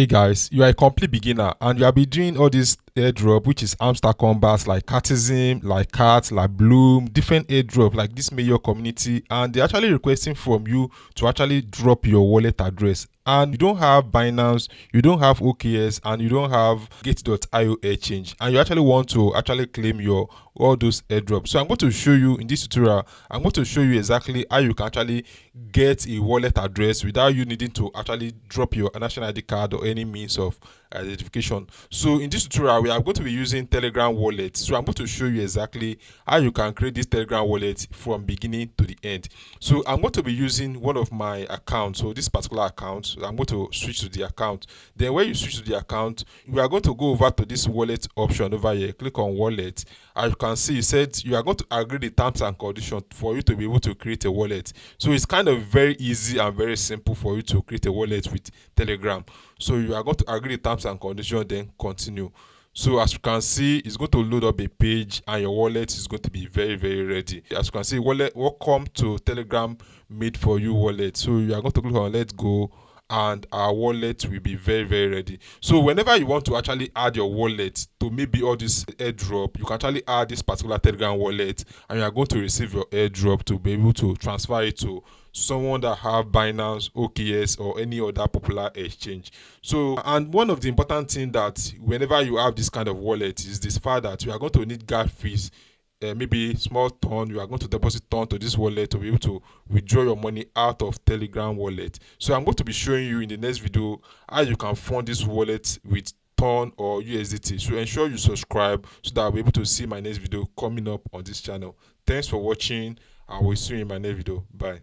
Hey guys, you are a complete beginner and you have been doing all this airdrop, which is hamster combats like Cartism, like Cat, like Bloom, different airdrop like this major community, and they're actually requesting from you to actually drop your wallet address. And you don't have Binance, you don't have OKS, and you don't have Gate.io exchange, and you actually want to actually claim your all those airdrops. So I'm going to show you in this tutorial. I'm going to show you exactly how you can actually get a wallet address without you needing to actually drop your national ID card or any means of identification. So in this tutorial, we are going to be using Telegram wallet. So I'm going to show you exactly how you can create this Telegram wallet from beginning to the end. So I'm going to be using one of my accounts. So this particular account, so I'm going to switch to the account. Then when you switch to the account, you are going to go over to this wallet option over here. Click on wallet. As you can see, it said you are going to agree the terms and conditions for you to be able to create a wallet. So it's kind of very easy and very simple for you to create a wallet with Telegram. So you are going to agree the terms and conditions, then continue. So as you can see, it's going to load up a page and your wallet is going to be very ready. As you can see, wallet, welcome to Telegram made for you wallet. So you are going to click on let go and our wallet will be very ready. So whenever you want to actually add your wallet to maybe all this airdrop, you can actually add this particular Telegram wallet and you are going to receive your airdrop to be able to transfer it to someone that have Binance, OKS, or any other popular exchange. So, and one of the important thing that whenever you have this kind of wallet is this fact that you are going to need gas fees. Maybe small ton, you are going to deposit ton to this wallet to be able to withdraw your money out of Telegram wallet. So I'm going to be showing you in the next video how you can fund this wallet with ton or USDT. So ensure you subscribe so that I'll be able to see my next video coming up on this channel. Thanks for watching. I will see you in my next video. Bye.